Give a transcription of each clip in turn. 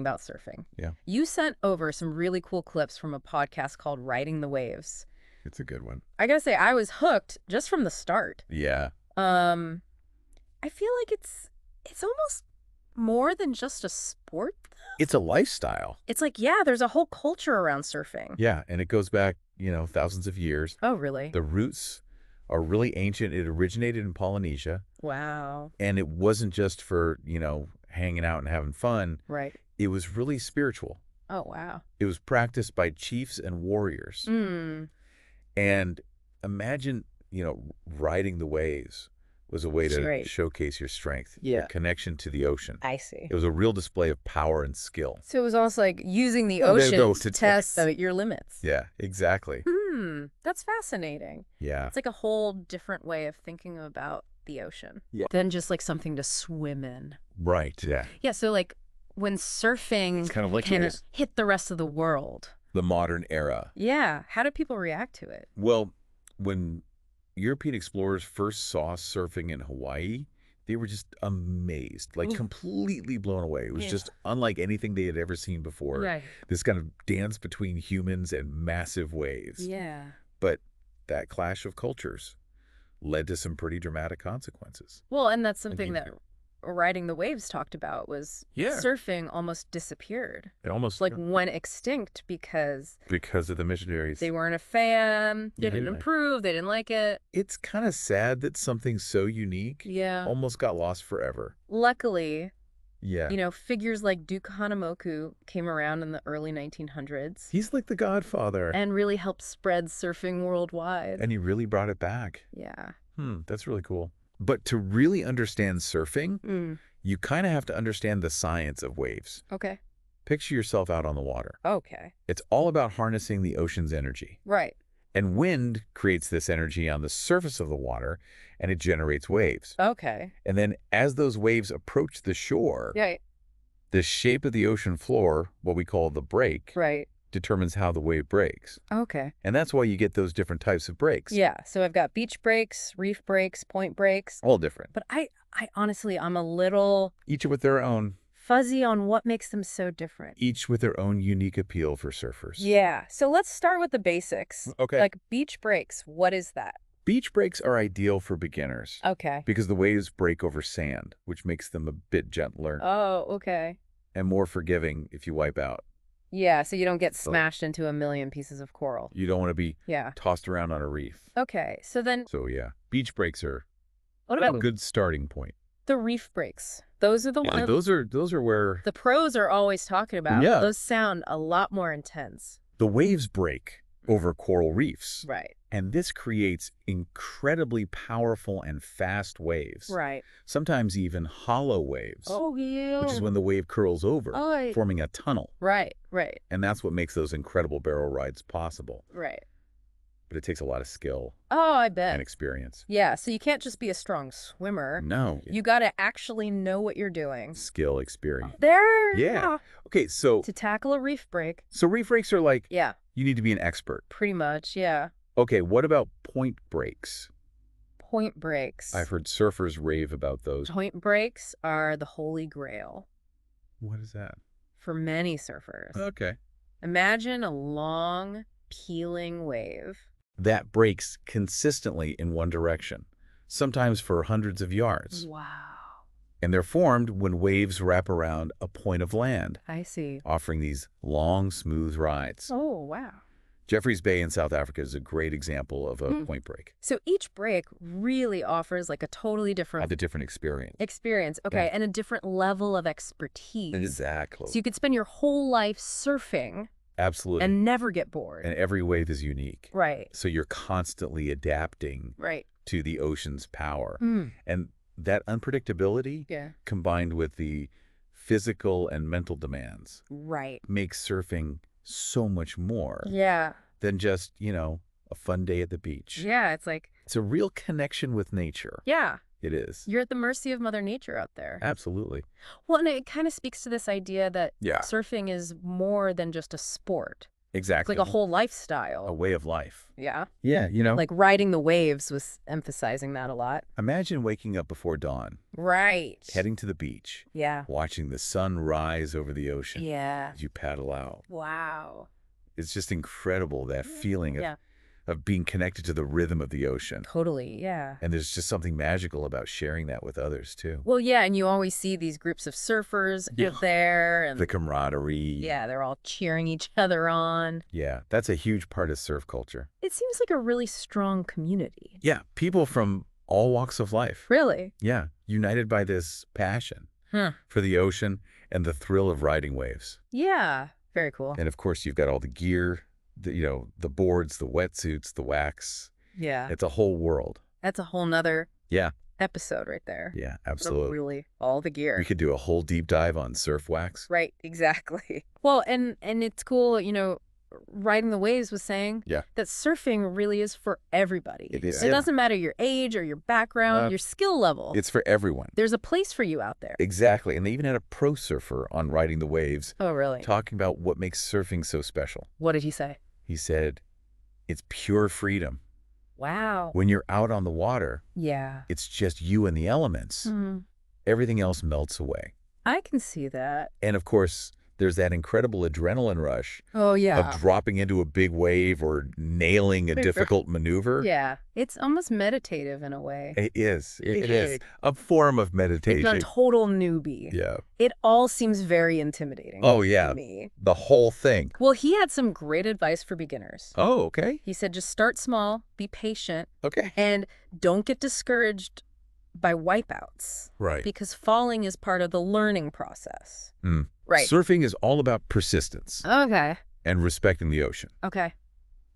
about surfing. Yeah. You sent over some really cool clips from a podcast called Riding the Waves. It's a good one. I gotta say, I was hooked just from the start. Yeah. I feel like it's almost more than just a sport, though. It's a lifestyle. It's like, yeah, there's a whole culture around surfing. Yeah, and it goes back, thousands of years. Oh, really? The roots are really ancient. It originated in Polynesia. Wow. And it wasn't just for, hanging out and having fun. Right. It was really spiritual. Oh, wow. It was practiced by chiefs and warriors. Mm. And imagine, riding the waves was a way to showcase your strength, your connection to the ocean. I see. It was a real display of power and skill. So it was almost like using the ocean to test your limits. Yeah, exactly. That's fascinating. Yeah. It's like a whole different way of thinking about the ocean than just like something to swim in. Right, yeah. Yeah, so like when surfing It's kind of like hit the rest of the world. The modern era. Yeah. How did people react to it? Well, when European explorers first saw surfing in Hawaii, they were just amazed, like completely blown away. It was just unlike anything they had ever seen before. Right. This kind of dance between humans and massive waves. Yeah. But that clash of cultures led to some pretty dramatic consequences. Well, and that's something that Riding the Waves talked about was surfing almost disappeared. It almost went extinct because of the missionaries. They weren't a fan. They didn't improve. They didn't like it. It's kind of sad that something so unique almost got lost forever. Luckily, yeah, figures like Duke Hanamoku came around in the early 1900s. He's like the godfather. And really helped spread surfing worldwide. And he really brought it back. Yeah. That's really cool. But to really understand surfing, you kind of have to understand the science of waves. Okay. Picture yourself out on the water. Okay. It's all about harnessing the ocean's energy. Right. And wind creates this energy on the surface of the water, and it generates waves. Okay. And then as those waves approach the shore, the shape of the ocean floor, what we call the break, determines how the wave breaks. Okay. And that's why you get those different types of breaks. Yeah. So I've got beach breaks, reef breaks, point breaks. All different. But I honestly, I'm a little... Each with their own... fuzzy on what makes them so different. Each with their own unique appeal for surfers. Yeah. So let's start with the basics. Okay. Like beach breaks. What is that? Beach breaks are ideal for beginners. Okay. Because the waves break over sand, which makes them a bit gentler. Oh, okay. And more forgiving if you wipe out. Yeah, so you don't get smashed into a million pieces of coral. You don't want to be tossed around on a reef. Okay, so then... So yeah, beach breaks are what about a good starting point. The reef breaks. Those are the ones... Those are where... the pros are always talking about. Yeah. Those sound a lot more intense. The waves break over coral reefs. Right. And this creates incredibly powerful and fast waves. Right. Sometimes even hollow waves. Oh, yeah. Which is when the wave curls over, forming a tunnel. Right, right. And that's what makes those incredible barrel rides possible. Right. But it takes a lot of skill. Oh, I bet. And experience. Yeah, so you can't just be a strong swimmer. No. You got to actually know what you're doing. Skill, experience. Yeah. Okay, so... to tackle a reef break. So reef breaks are like... yeah. You need to be an expert. Pretty much, yeah. Okay, what about point breaks? Point breaks. I've heard surfers rave about those. Point breaks are the holy grail. What is that? For many surfers. Okay. Imagine a long, peeling wave. That breaks consistently in one direction, sometimes for hundreds of yards. Wow. And they're formed when waves wrap around a point of land. I see. Offering these long, smooth rides. Oh, wow. Jeffreys Bay in South Africa is a great example of a point break. So each break really offers like a totally different... a different experience. Okay, yeah. And a different level of expertise. Exactly. So you could spend your whole life surfing. Absolutely. And never get bored. And every wave is unique. Right. So you're constantly adapting to the ocean's power. And that unpredictability combined with the physical and mental demands makes surfing so much more than just, a fun day at the beach. Yeah, it's a real connection with nature. Yeah. It is. You're at the mercy of Mother Nature out there. Absolutely. Well, and it kind of speaks to this idea that surfing is more than just a sport. Exactly. It's like a whole lifestyle. A way of life. Yeah. Yeah, Like riding the waves was emphasizing that a lot. Imagine waking up before dawn. Right. Heading to the beach. Yeah. Watching the sun rise over the ocean. Yeah. As you paddle out. Wow. It's just incredible, that feeling of being connected to the rhythm of the ocean. Totally, yeah. And there's just something magical about sharing that with others, too. Well, yeah, and you always see these groups of surfers out there. And the camaraderie. Yeah, they're all cheering each other on. Yeah, that's a huge part of surf culture. It seems like a really strong community. Yeah, people from all walks of life. Really? Yeah, united by this passion for the ocean and the thrill of riding waves. Yeah, very cool. And of course, you've got all the gear, the boards, the wetsuits, the wax. Yeah. It's a whole world. That's a whole nother episode right there. Yeah, absolutely. Really, all the gear. We could do a whole deep dive on surf wax. Right, exactly. Well, and it's cool, Riding the Waves was saying that surfing really is for everybody. It is. It doesn't matter your age or your background, your skill level. It's for everyone. There's a place for you out there. Exactly. And they even had a pro surfer on Riding the Waves. Oh, really? Talking about what makes surfing so special. What did he say? He said, it's pure freedom. Wow. When you're out on the water, it's just you and the elements. Everything else melts away. I can see that. And of course, there's that incredible adrenaline rush of dropping into a big wave or nailing a difficult maneuver. Yeah, it's almost meditative in a way. It is. It is a form of meditation. It's a total newbie. Yeah. It all seems very intimidating. Oh, yeah. To me. The whole thing. Well, he had some great advice for beginners. Oh, okay. He said just start small, be patient. Okay. And don't get discouraged by wipeouts. Right. Because falling is part of the learning process. Right. Surfing is all about persistence. Okay. And respecting the ocean. Okay.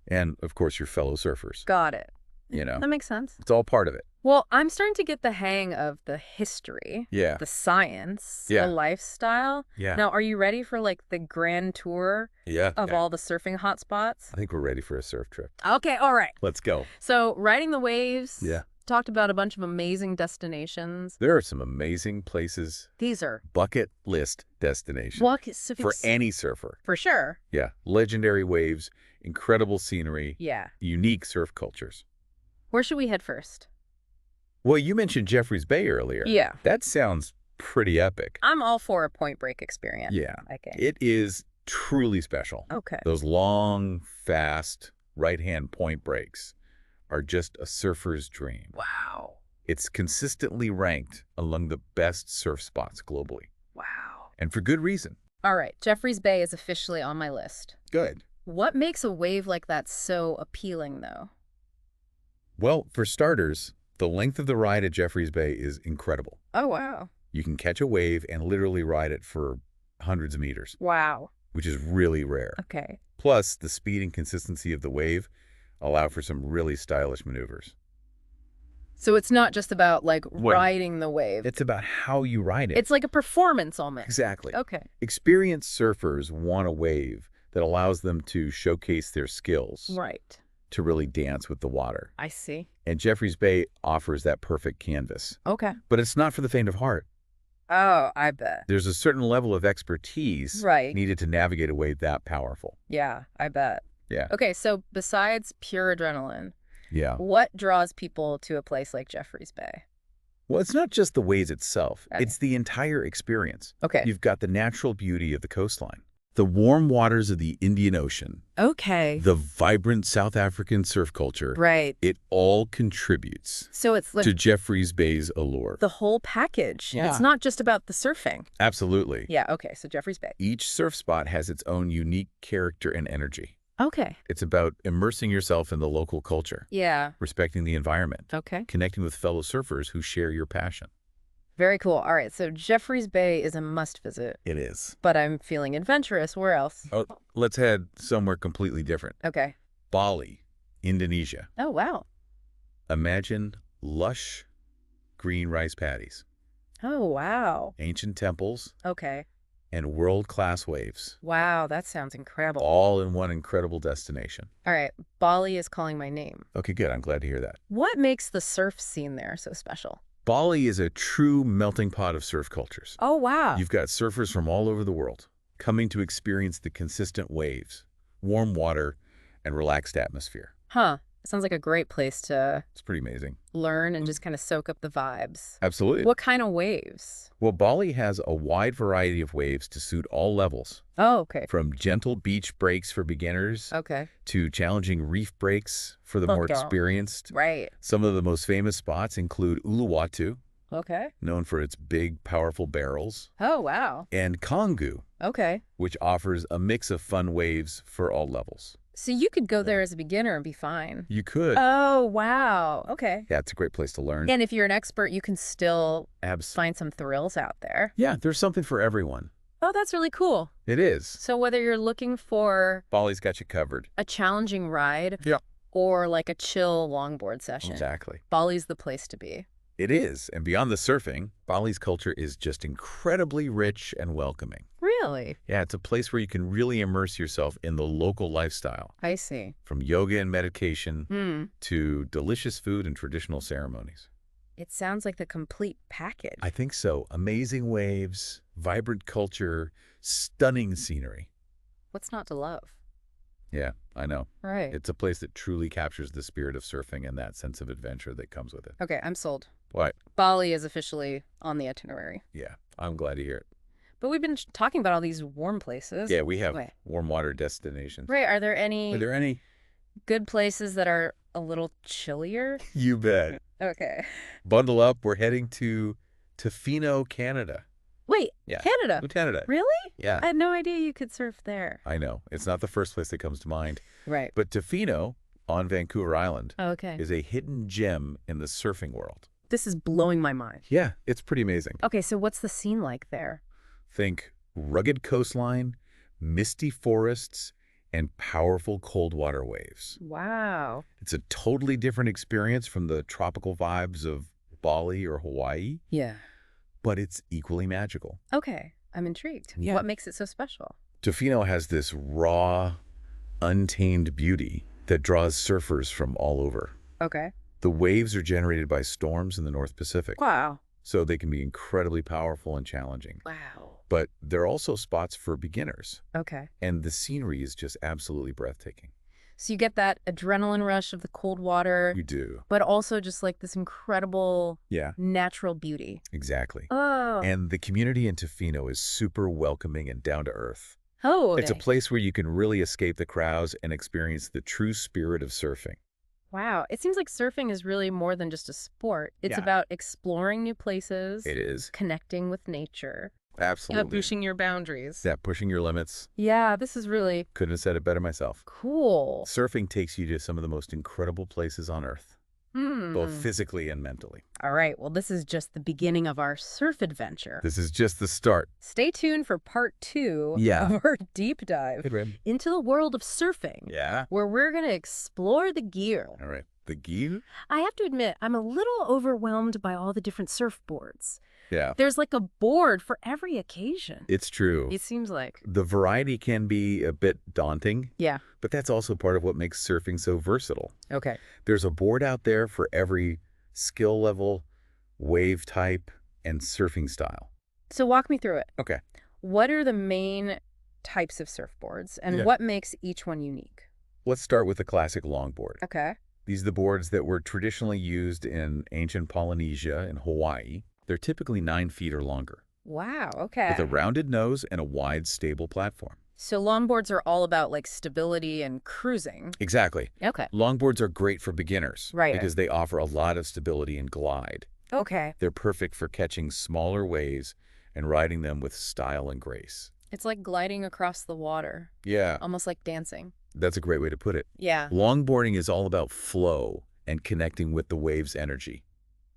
And, of course, your fellow surfers. Got it. That makes sense. It's all part of it. Well, I'm starting to get the hang of the history, the science, the lifestyle. Yeah. Now, are you ready for the grand tour of all the surfing hotspots? I think we're ready for a surf trip. Okay, all right. Let's go. So, Riding the Waves. Yeah. Talked about a bunch of amazing destinations. There are some amazing places. These are bucket list destinations for any surfer. For sure. Yeah. Legendary waves, incredible scenery. Yeah. Unique surf cultures. Where should we head first? Well, you mentioned Jeffreys Bay earlier. Yeah. That sounds pretty epic. I'm all for a Point Break experience. Yeah. It is truly special. Okay. Those long, fast, right-hand point breaks are just a surfer's dream. Wow. It's consistently ranked among the best surf spots globally. Wow. And for good reason. All right, Jeffreys Bay is officially on my list. Good. What makes a wave like that so appealing, though? Well, for starters, the length of the ride at Jeffreys Bay is incredible. Oh, wow. You can catch a wave and literally ride it for hundreds of meters. Wow. Which is really rare. Okay. Plus, the speed and consistency of the wave allow for some really stylish maneuvers. So it's not just about riding the wave. It's about how you ride it. It's like a performance almost. Exactly. Okay. Experienced surfers want a wave that allows them to showcase their skills. Right. To really dance with the water. I see. And Jeffreys Bay offers that perfect canvas. Okay. But it's not for the faint of heart. Oh, I bet. There's a certain level of expertise needed to navigate a wave that powerful. Yeah, I bet. Yeah. Okay, so besides pure adrenaline, what draws people to a place like Jeffreys Bay? Well, it's not just the waves itself. Okay. It's the entire experience. Okay. You've got the natural beauty of the coastline, the warm waters of the Indian Ocean. Okay. The vibrant South African surf culture. Right. It all contributes to Jeffreys Bay's allure. The whole package. Yeah. It's not just about the surfing. Absolutely. Yeah, okay, so Jeffreys Bay. Each surf spot has its own unique character and energy. Okay. It's about immersing yourself in the local culture. Yeah. Respecting the environment. Okay. Connecting with fellow surfers who share your passion. Very cool. All right, so Jeffreys Bay is a must-visit. It is. But I'm feeling adventurous. Where else? Oh, let's head somewhere completely different. Okay. Bali, Indonesia. Oh, wow. Imagine lush green rice paddies. Oh, wow. Ancient temples. Okay. And world-class waves. Wow, that sounds incredible. All in one incredible destination. All right, Bali is calling my name. Okay, good. I'm glad to hear that. What makes the surf scene there so special? Bali is a true melting pot of surf cultures. Oh, wow. You've got surfers from all over the world coming to experience the consistent waves, warm water, and relaxed atmosphere. Huh. Sounds like a great place to It's pretty amazing. learn and just kind of soak up the vibes. Absolutely. What kind of waves? Well, Bali has a wide variety of waves to suit all levels. Oh, okay. From gentle beach breaks for beginners to challenging reef breaks for the more experienced. Right. Some of the most famous spots include Uluwatu, Okay. known for its big, powerful barrels. Oh, wow. And Kongu, okay, which offers a mix of fun waves for all levels. So you could go there as a beginner and be fine. You could. Oh, wow. Okay. Yeah, it's a great place to learn. And if you're an expert, you can still find some thrills out there. Yeah, there's something for everyone. Oh, that's really cool. It is. So whether you're looking for Bali's got you covered. A challenging ride or like a chill longboard session. Exactly. Bali's the place to be. It is. And beyond the surfing, Bali's culture is just incredibly rich and welcoming. Really? Yeah, it's a place where you can really immerse yourself in the local lifestyle. I see. From yoga and meditation to delicious food and traditional ceremonies. It sounds like the complete package. I think so. Amazing waves, vibrant culture, stunning scenery. What's not to love? Yeah, I know. Right. It's a place that truly captures the spirit of surfing and that sense of adventure that comes with it. Okay, I'm sold. What? Bali is officially on the itinerary. Yeah, I'm glad to hear it. But we've been talking about all these warm places. Yeah, we have warm water destinations. Right. Are there any good places that are a little chillier? You bet. Okay. Bundle up. We're heading to Tofino, Canada. Wait, Canada? Canada. Really? Yeah. I had no idea you could surf there. I know. It's not the first place that comes to mind. Right. But Tofino on Vancouver Island okay. is a hidden gem in the surfing world. This is blowing my mind. Yeah, it's pretty amazing. Okay, so what's the scene like there? Think rugged coastline, misty forests, and powerful cold water waves. Wow. It's a totally different experience from the tropical vibes of Bali or Hawaii. Yeah. But it's equally magical. Okay, I'm intrigued. Yeah. What makes it so special? Tofino has this raw, untamed beauty that draws surfers from all over. Okay. The waves are generated by storms in the North Pacific. Wow. So they can be incredibly powerful and challenging. Wow. But they're also spots for beginners. Okay. And the scenery is just absolutely breathtaking. So you get that adrenaline rush of the cold water. You do. But also just like this incredible natural beauty. Exactly. Oh. And the community in Tofino is super welcoming and down to earth. Oh. It's a place where you can really escape the crowds and experience the true spirit of surfing. Wow. It seems like surfing is really more than just a sport. It's about exploring new places. It is. Connecting with nature. Absolutely. Pushing your boundaries. Yeah, pushing your limits. Yeah, this is really... Couldn't have said it better myself. Cool. Surfing takes you to some of the most incredible places on Earth. Both physically and mentally. All right. Well, this is just the beginning of our surf adventure. This is just the start. Stay tuned for part 2 of our deep dive into the world of surfing. Yeah. Where we're going to explore the gear. All right. The gear? I have to admit, I'm a little overwhelmed by all the different surfboards. Yeah. There's like a board for every occasion. It's true. It seems like. The variety can be a bit daunting. Yeah. But that's also part of what makes surfing so versatile. Okay. There's a board out there for every skill level, wave type, and surfing style. So walk me through it. Okay. What are the main types of surfboards and what makes each one unique? Let's start with the classic longboard. Okay. These are the boards that were traditionally used in ancient Polynesia and Hawaii. They're typically 9 feet or longer. Wow, okay. With a rounded nose and a wide, stable platform. So longboards are all about like stability and cruising. Exactly. Okay. Longboards are great for beginners. Right. Because they offer a lot of stability and glide. Okay. They're perfect for catching smaller waves and riding them with style and grace. It's like gliding across the water. Yeah. Almost like dancing. That's a great way to put it. Yeah. Longboarding is all about flow and connecting with the wave's energy.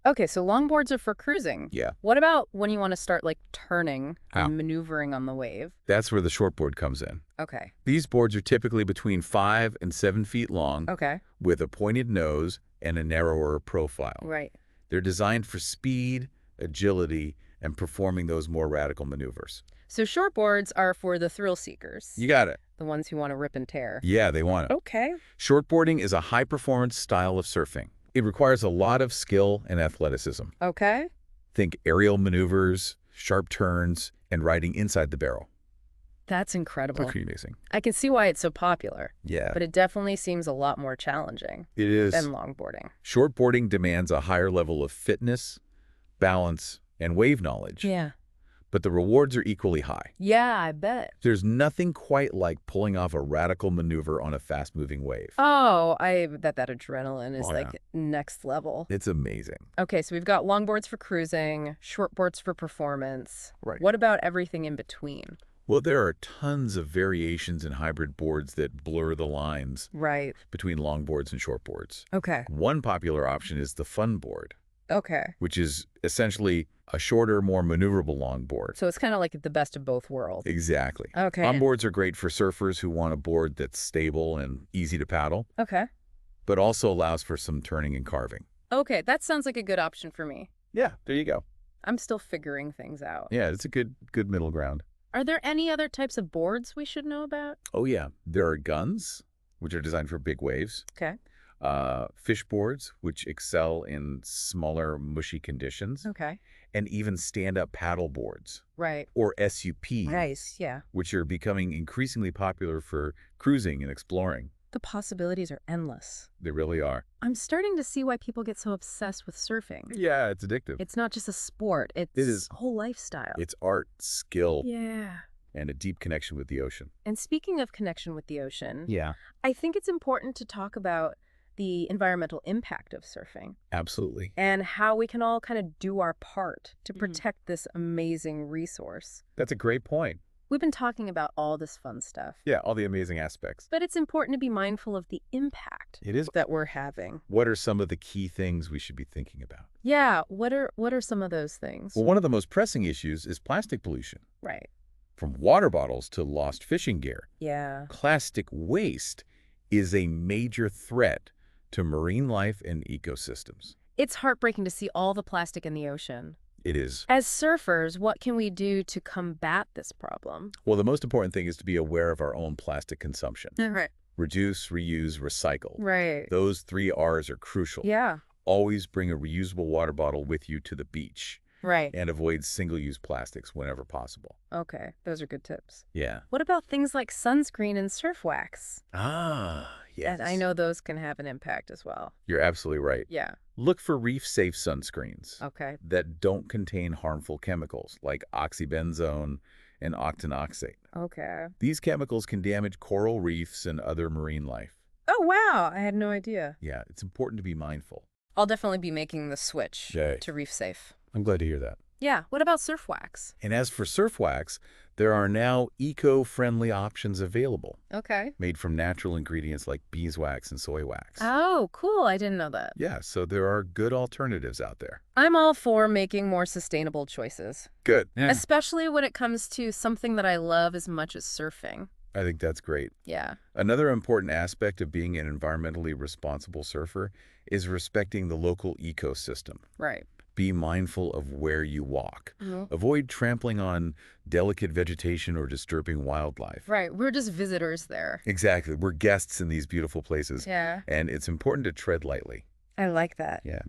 Okay, so longboards are for cruising. Yeah. What about when you want to start like turning and maneuvering on the wave? That's where the shortboard comes in. Okay. These boards are typically between 5 and 7 feet long. Okay. With a pointed nose and a narrower profile. Right. They're designed for speed, agility, and performing those more radical maneuvers. So shortboards are for the thrill seekers. You got it. The ones who want to rip and tear. Yeah, they want it. Okay. Shortboarding is a high-performance style of surfing. It requires a lot of skill and athleticism. Okay. Think aerial maneuvers, sharp turns, and riding inside the barrel. That's incredible. Pretty amazing. I can see why it's so popular. Yeah. But it definitely seems a lot more challenging It is. than longboarding. Shortboarding demands a higher level of fitness, balance, and wave knowledge. Yeah. But the rewards are equally high. Yeah, I bet. There's nothing quite like pulling off a radical maneuver on a fast-moving wave. Oh, I bet that adrenaline is like next level. It's amazing. Okay, so we've got longboards for cruising, shortboards for performance. Right. What about everything in between? Well, there are tons of variations in hybrid boards that blur the lines between longboards and shortboards. Okay. One popular option is the fun board. Okay. Which is essentially a shorter, more maneuverable longboard. So it's kind of like the best of both worlds. Exactly. Okay. Longboards are great for surfers who want a board that's stable and easy to paddle. Okay. But also allows for some turning and carving. Okay, that sounds like a good option for me. Yeah, there you go. I'm still figuring things out. Yeah, it's a good middle ground. Are there any other types of boards we should know about? Oh, yeah. There are guns, which are designed for big waves. Okay. Fish boards, which excel in smaller, mushy conditions. Okay. And even stand-up paddle boards. Right. Or SUPs. Nice, yeah. Which are becoming increasingly popular for cruising and exploring. The possibilities are endless. They really are. I'm starting to see why people get so obsessed with surfing. Yeah, it's addictive. It's not just a sport. It is a whole lifestyle. It's art, skill. Yeah. And a deep connection with the ocean. And speaking of connection with the ocean, yeah, I think it's important to talk about the environmental impact of surfing. Absolutely. And how we can all kind of do our part to protect this amazing resource. That's a great point. We've been talking about all this fun stuff. Yeah, all the amazing aspects. But it's important to be mindful of the impact that we're having. What are some of the key things we should be thinking about? Yeah, what are some of those things? Well, one of the most pressing issues is plastic pollution. Right. From water bottles to lost fishing gear. Yeah. Plastic waste is a major threat to marine life and ecosystems. It's heartbreaking to see all the plastic in the ocean. It is. As surfers, what can we do to combat this problem? Well, the most important thing is to be aware of our own plastic consumption. Right. Reduce, reuse, recycle. Right. Those 3 R's are crucial. Yeah. Always bring a reusable water bottle with you to the beach. Right. And avoid single-use plastics whenever possible. Okay, those are good tips. Yeah. What about things like sunscreen and surf wax? Ah, yes. And I know those can have an impact as well. You're absolutely right. Yeah. Look for reef-safe sunscreens. Okay. That don't contain harmful chemicals like oxybenzone and octinoxate. Okay. These chemicals can damage coral reefs and other marine life. Oh, wow. I had no idea. Yeah, it's important to be mindful. I'll definitely be making the switch to reef safe. I'm glad to hear that. Yeah. What about surf wax? And as for surf wax, there are now eco-friendly options available. Okay. Made from natural ingredients like beeswax and soy wax. Oh, cool. I didn't know that. Yeah, so there are good alternatives out there. I'm all for making more sustainable choices. Good. Yeah. Especially when it comes to something that I love as much as surfing. I think that's great. Yeah. Another important aspect of being an environmentally responsible surfer is respecting the local ecosystem. Right. Be mindful of where you walk. Avoid trampling on delicate vegetation or disturbing wildlife. Right. We're just visitors there. Exactly. We're guests in these beautiful places. Yeah. And it's important to tread lightly. I like that. Yeah.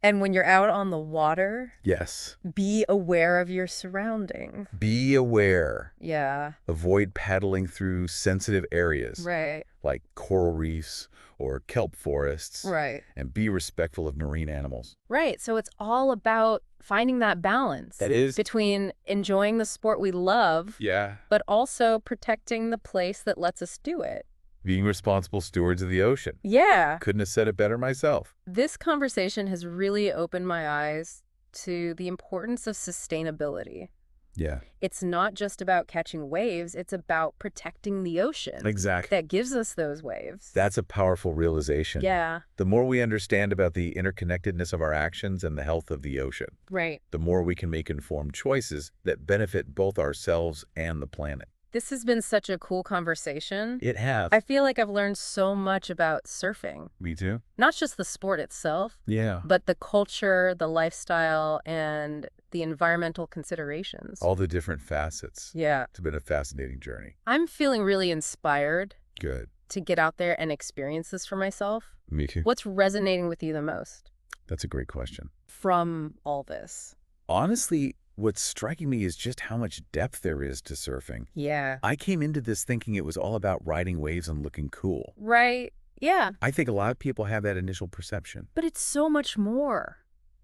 And when you're out on the water, yes, be aware of your surroundings. Be aware. Yeah. Avoid paddling through sensitive areas. Right. Like coral reefs or kelp forests. Right. And be respectful of marine animals. Right. So it's all about finding that balance. That is. Between enjoying the sport we love. Yeah. But also protecting the place that lets us do it. Being responsible stewards of the ocean. Yeah. Couldn't have said it better myself. This conversation has really opened my eyes to the importance of sustainability. Yeah. It's not just about catching waves, it's about protecting the ocean. Exactly. That gives us those waves. That's a powerful realization. Yeah. The more we understand about the interconnectedness of our actions and the health of the ocean, right, the more we can make informed choices that benefit both ourselves and the planet. This has been such a cool conversation. It has. I feel like I've learned so much about surfing. Me too. Not just the sport itself. Yeah. But the culture, the lifestyle, and the environmental considerations. All the different facets. Yeah. It's been a fascinating journey. I'm feeling really inspired. Good. To get out there and experience this for myself. Me too. What's resonating with you the most? That's a great question. From all this? Honestly, what's striking me is just how much depth there is to surfing. Yeah. I came into this thinking it was all about riding waves and looking cool. Right. Yeah. I think a lot of people have that initial perception. But it's so much more.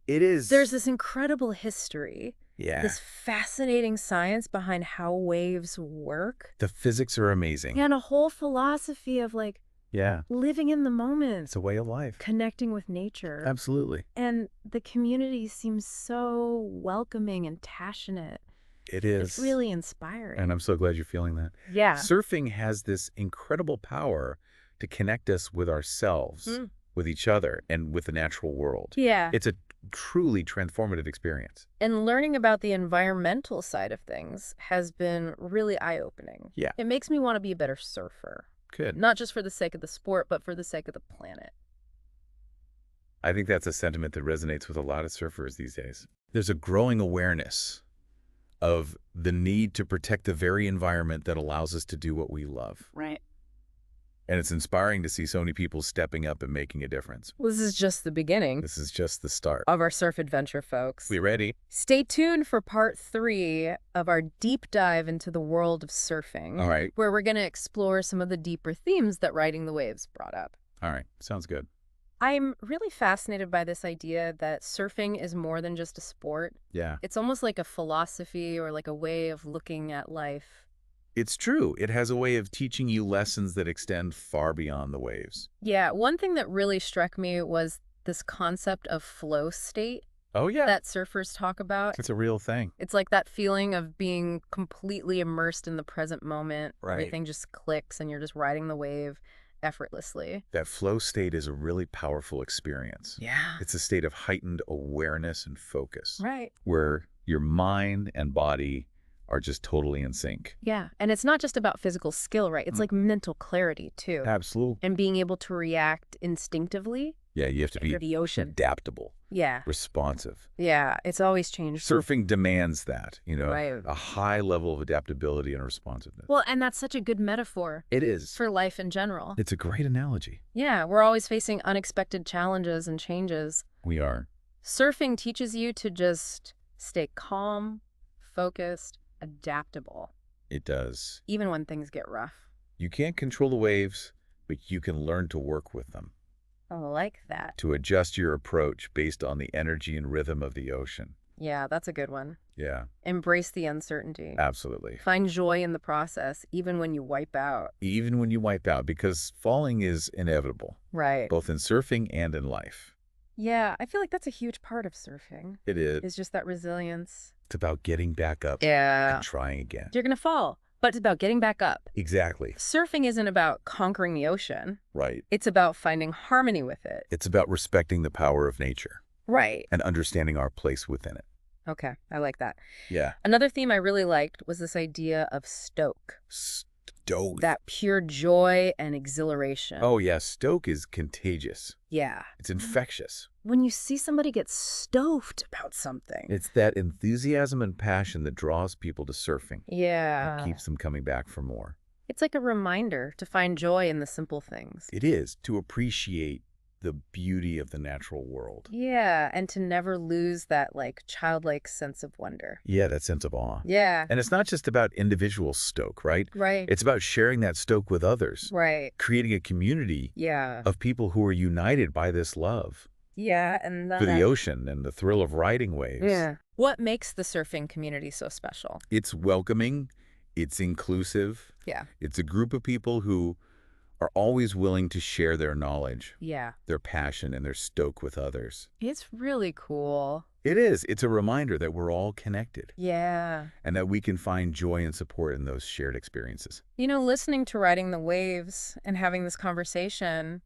It is. There's this incredible history. Yeah. This fascinating science behind how waves work. The physics are amazing. And a whole philosophy of living in the moment. It's a way of life. Connecting with nature. Absolutely. And the community seems so welcoming and passionate. It is. It's really inspiring. And I'm so glad you're feeling that. Yeah. Surfing has this incredible power to connect us with ourselves, with each other, and with the natural world. Yeah. It's a truly transformative experience. And learning about the environmental side of things has been really eye-opening. Yeah. It makes me want to be a better surfer. Good. Not just for the sake of the sport, but for the sake of the planet. I think that's a sentiment that resonates with a lot of surfers these days. There's a growing awareness of the need to protect the very environment that allows us to do what we love. Right. And it's inspiring to see so many people stepping up and making a difference. Well, this is just the beginning. This is just the start Of our surf adventure, folks. We ready? Stay tuned for part 3 of our deep dive into the world of surfing. All right. Where we're going to explore some of the deeper themes that Riding the Waves brought up. All right. Sounds good. I'm really fascinated by this idea that surfing is more than just a sport. Yeah. It's almost like a philosophy or like a way of looking at life. It's true. It has a way of teaching you lessons that extend far beyond the waves. Yeah, one thing that really struck me was this concept of flow state. Oh, yeah. That surfers talk about. It's a real thing. It's like that feeling of being completely immersed in the present moment. Right. Everything just clicks and you're just riding the wave effortlessly. That flow state is a really powerful experience. Yeah. It's a state of heightened awareness and focus. Right. Where your mind and body are just totally in sync. Yeah. And it's not just about physical skill, right? It's like mental clarity, too. Absolutely. And being able to react instinctively. Yeah, you have to be the ocean. Adaptable. Yeah. Responsive. Yeah. It's always changed. Surfing demands that, Right. a high level of adaptability and responsiveness. Well, and that's such a good metaphor. It is. For life in general. It's a great analogy. Yeah. We're always facing unexpected challenges and changes. We are. Surfing teaches you to just stay calm, focused, adaptable. It does. Even when things get rough. You can't control the waves, but you can learn to work with them. I like that. To adjust your approach based on the energy and rhythm of the ocean. Yeah, that's a good one. Yeah. Embrace the uncertainty. Absolutely. Find joy in the process, even when you wipe out. Even when you wipe out, because falling is inevitable. Right. Both in surfing and in life. Yeah, I feel like that's a huge part of surfing. It is. It's just that resilience. It's about getting back up Yeah. and trying again. You're going to fall, but it's about getting back up. Exactly. Surfing isn't about conquering the ocean. Right. It's about finding harmony with it. It's about respecting the power of nature. Right. And understanding our place within it. Okay, I like that. Yeah. Another theme I really liked was this idea of stoke. Stoke. That pure joy and exhilaration. Oh, yeah. Stoke is contagious. Yeah. It's infectious. When you see somebody get stoked about something. It's that enthusiasm and passion that draws people to surfing. Yeah. And keeps them coming back for more. It's like a reminder to find joy in the simple things. It is, to appreciate the beauty of the natural world. Yeah, and to never lose that childlike sense of wonder. Yeah, that sense of awe. Yeah. And it's not just about individual stoke, right? Right. It's about sharing that stoke with others. Right. Creating a community of people who are united by this love. Yeah, and for the ocean and the thrill of riding waves. Yeah. What makes the surfing community so special? It's welcoming. It's inclusive. Yeah. It's a group of people who are always willing to share their knowledge, their passion, and their stoke with others. It's really cool. It is. It's a reminder that we're all connected. Yeah. And that we can find joy and support in those shared experiences. Listening to Riding the Waves and having this conversation,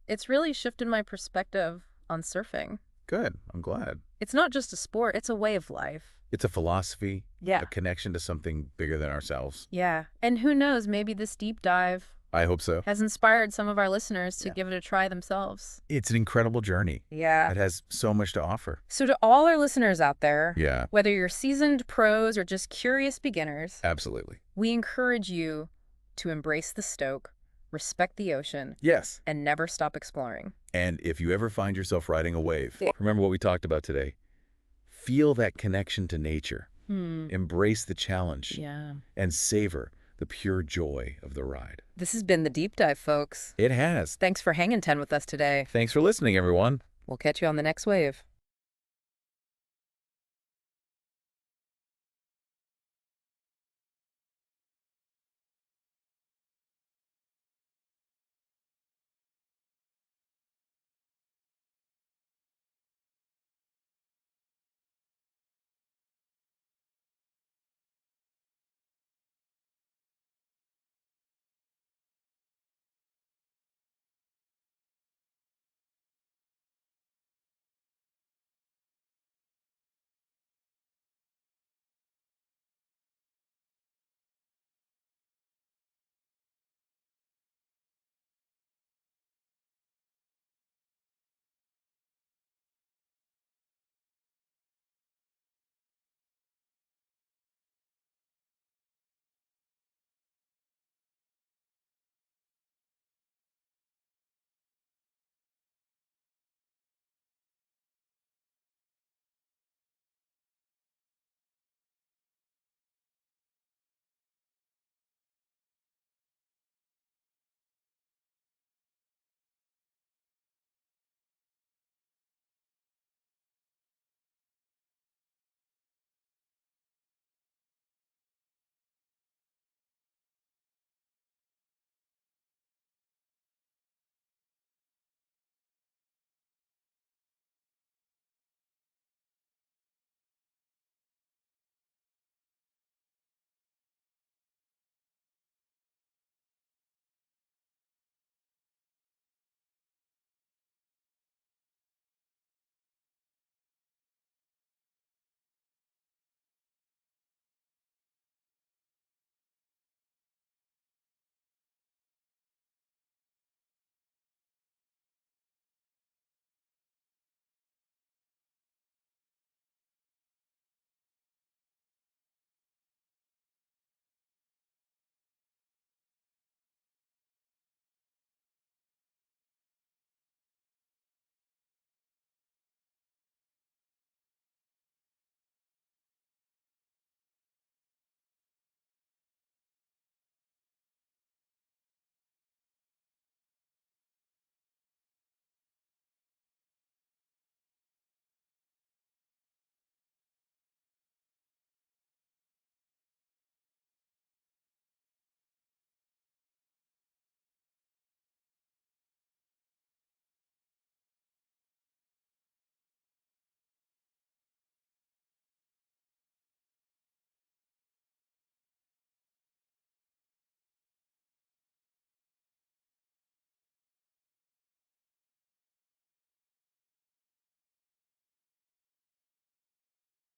it's really shifted my perspective on surfing. Good. I'm glad. It's not just a sport. It's a way of life. It's a philosophy. Yeah. A connection to something bigger than ourselves. Yeah. And who knows, maybe this deep dive I hope so. has inspired some of our listeners to give it a try themselves. It's an incredible journey. Yeah. It has so much to offer. So to all our listeners out there, whether you're seasoned pros or just curious beginners, absolutely, we encourage you to embrace the stoke, respect the ocean, and never stop exploring. And if you ever find yourself riding a wave, remember what we talked about today. Feel that connection to nature. Embrace the challenge. And savor the pure joy of the ride. This has been the Deep Dive, folks. It has. Thanks for hanging 10 with us today. Thanks for listening, everyone. We'll catch you on the next wave.